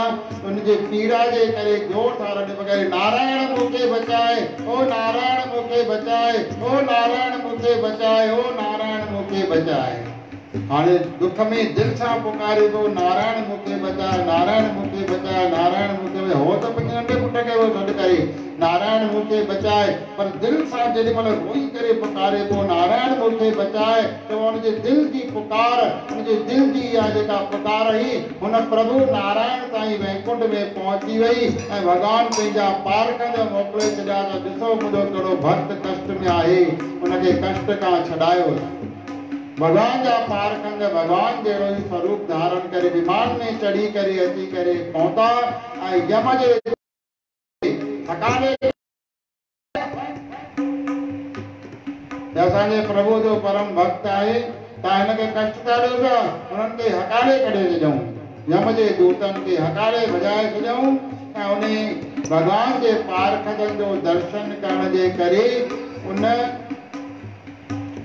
हुनजे पीड़ा जे करे जोर सां रॾ पकाए नारायण मूंखे बचाए, ओ नारायण मूंखे बचाए, ओ नारायण मूंखे बचाए, ओ नारायण मूंखे बचाए। हाणे दुख में दिलि सां पुकारे थो नारायण मूंखे बचाए, नारायण मूंखे बचाए, नारायण मूंखे बचाए। हो त पंहिंजे नंढे पुट खे सॾु करे नारायण मूंखे बचाए, पर दिलि सां जेॾी महिल रोई करे पुकारे थो नारायण मूंखे बचाए त हुनजे दिलि जी पुकार, हुनजे दिलि जी इहा जेका पुकार हुई हुन प्रभु नारायण ताईं वैकुंठ में पहुची वई। ऐं भॻवान पंहिंजा पारखंद मोकिले छॾिया त ॾिसो मुंहिंजो कहिड़ो भक्त कष्ट में आहे, हुनखे कष्ट खां छॾायो। भगवान जा पारखंद भगवान जहिड़ो ई स्वरूप धारण करे विमान में चढ़ी करे अची करे पहुता ऐं यम जे थकाने असांजे प्रभु जो परम भक्त आहे तव्हां हिनखे कष्ट था ॾियो था, हुननि खे हकारे कढे छॾियऊं। यम जे दूतनि खे हकारे भॼाए छॾियऊं ऐं उन भगवान जे पारखंदनि जो दर्शन करण जे करे उन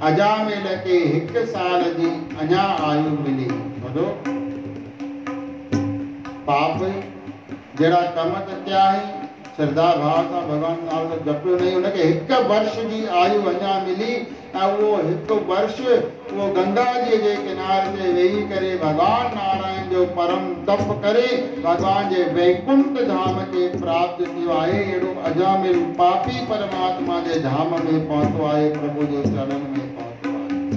अजामिल खे 1 साल जी अञा आयु मिली। दो पाप जड़ा कम क्या है श्रद्धा भाव सां भगवान नाम जपियो नहीं उनके एक वर्ष की आयु अञा मिली वो एक वर्ष वो गंगा जी के किनारे ते वेही करे भगवान नारायण जो परम तप करे भगवान जे वैकुंठ धाम के प्राप्त थियो आहे एड़ो अजामिल पापी परमात्मा जे धाम में पहुंचो आहे प्रभु जे चरण में पहुंचो आहे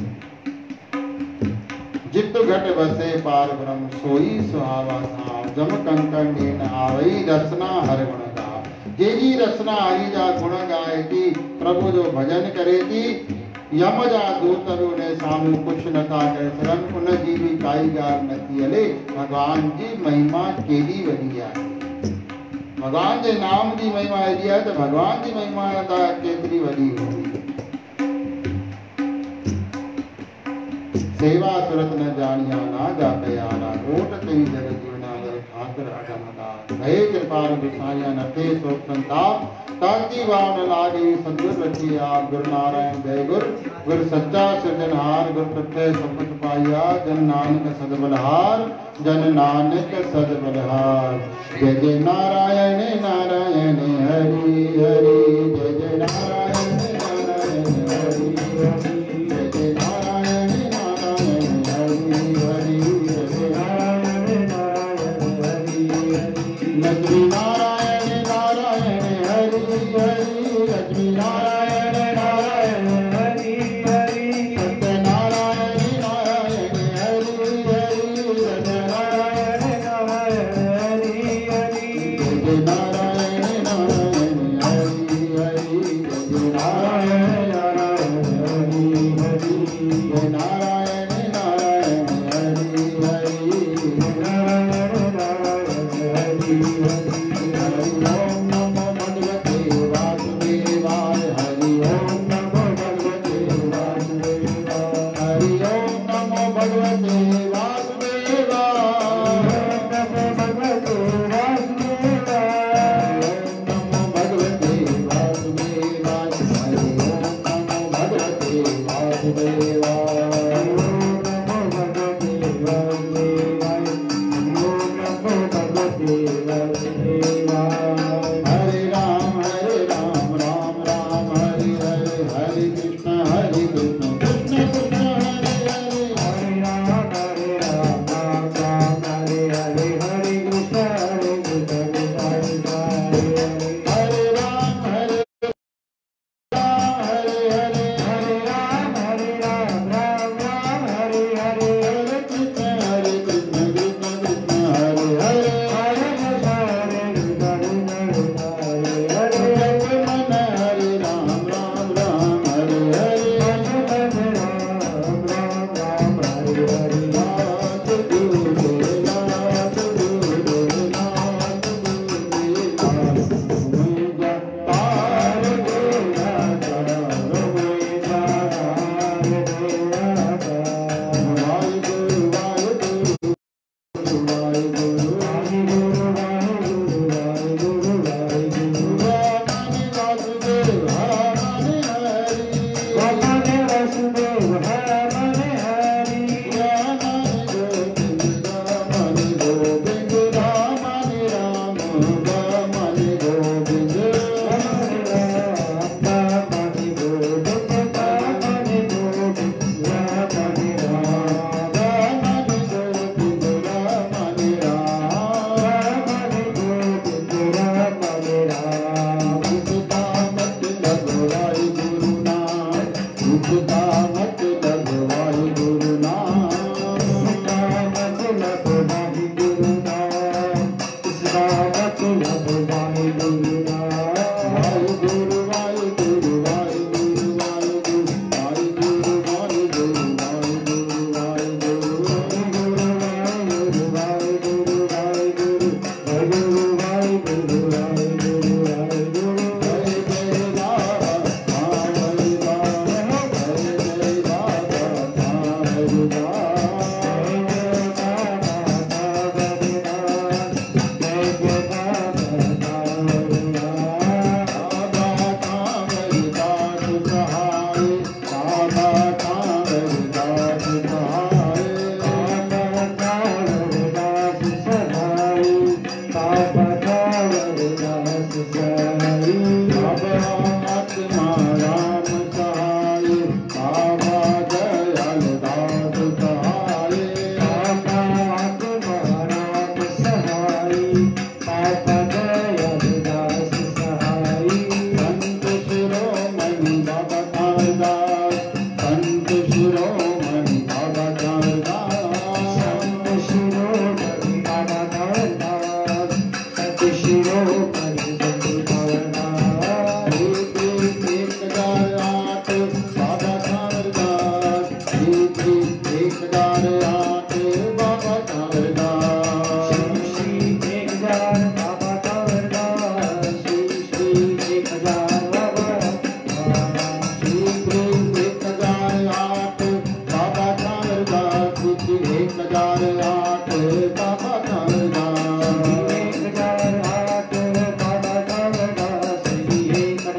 जित घट बसे पार ब्रह्म सोई सुहावा सा जम कंकड़ नीन आवई रसना हर गुण गा जेजी रसना हरि जा गुण गाए थी प्रभु जो भजन करे थी यम जा दूत ने सामू कुछ न था करे सरन उन जी भी काई गार न थी हले भगवान जी महिमा केडी वडी आहे भगवान जे नाम जी महिमा एडी आहे तो भगवान जी महिमा ता केतरी वडी होगी सेवा सुरत न जानिया ना जा कयाना ओट तेई जग जीवना जग ठाकर अगमदा भय कृपाल गुसाया न थे सो संताप ताकि वान लागे सदगुर रखी आप गुरु नारायण जय गुर सच्चा सृजनहार गुर प्रत्यय संपत पाया जन नानक सदबलहार जन नानक सदबलहार जय जय नारायण नारायण हरि हरि जय जय नारायण नारायण हरि हरि जय जय नारायण नारायण हरि हरि जय जय नारायण नारायण हरि हरि लक्ष्मी नारायण नारायण हरि हरि लक्ष्मी नारायण नारायण हरि हरि सत्य नारायण नारायण हरि हरि सत्य नारायण नारायण हरि हरि जय नारायण नारायण हरि हरि जय नारायण नारायण हरि हरि जय नारायण नारायण हरि हरि नारायण नारायण हरि हरि ओम नमो भगवते वासुदेवाय हरि ओम नमो भगवते वासुदेवाय हरि ओम नमो भगवते वासुदेवाय ओम नमो भगवते वासुदेवाय ओम नमो भगवते वासुदेवाय हरि ओम आत्मा राम सहाय, बाबा दयाल दास सहाय, बाबा आत्मा राम सहाय, बाबा दयाल दास सहाय। संत शिरोमणि बाबा कालिदास, संत शिरोमणि बाबा कालिदास, संत शिरोमणि बाबा कालिदास, संत शिरोमणि बंधु कालिदास। एक 1008 बाबा कालिदास, एक 1008 बाबा कालिदास, श्री 1000 बाबा कालिदास, श्री 1000 बाबा कालिदास। श्री 1008 बाबा कालिदास, श्री 1008 बाबा कालिदास, 1008 बाबा कालिदास, 1008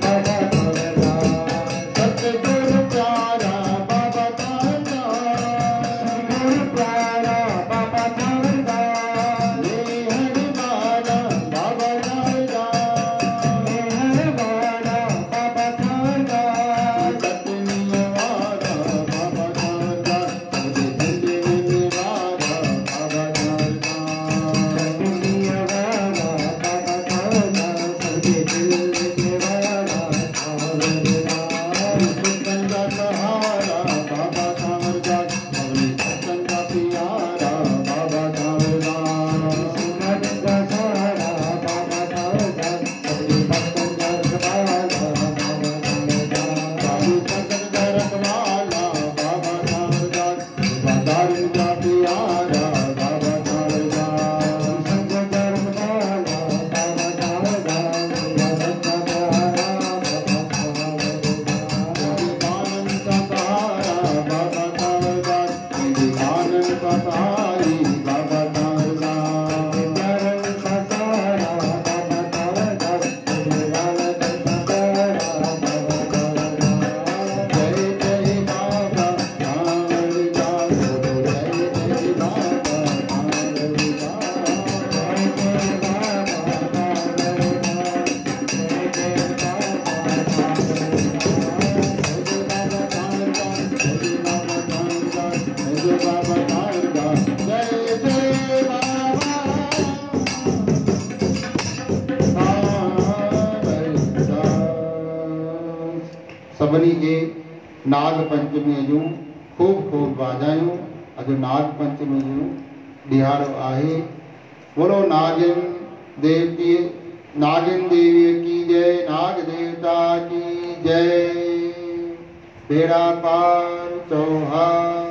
बाबा कालिदास। सतगुरु प्यारा बाबा कालिदास, गुरु प्यारा बाबा कालिदास, मेहर वाला बाबा कालिदास, मेहर वाला बाबा कालिदास। सतनिय वाला बाबा कालिदास, मुझे दिल वाला बाबा कालिदास, दुनिया वाला बाबा कालिदास, मुझे दिल वाला कालिदास। सत्संग का सहारा बाबा कालिदास, अपने सत्संग का प्यारा बाबा कालिदास, सुमन का सहारा बाबा कालिदास, अपने भक्तों का सहारा बाबा कालिदास। साधु संगत का रखवाला बाबा कालिदास, वफादारी का प्यारा बाबा कालिदास, संग धर्म वाला बाबा कालिदास, भगत का प्यारा बाबा कालिदास। आनंद का सहारा बाबा कालिदास, आनंद का सहारी बाबा कालिदास, धर्म का सहारा बाबा कालिदास, निर्वाल का सहारा बाबा कालिदास। जय जय बाबा कालिदास, जय जय बाबा सभिनी खे नाग पंचमी जूं खूब खूब वाधायूं। अॼु नाग पंचमी जूं ॾियारो आहे। बोलो नागिन देवती, नागिन देवी की जय, नाग देवता की जय। बेड़ा पार चौहान।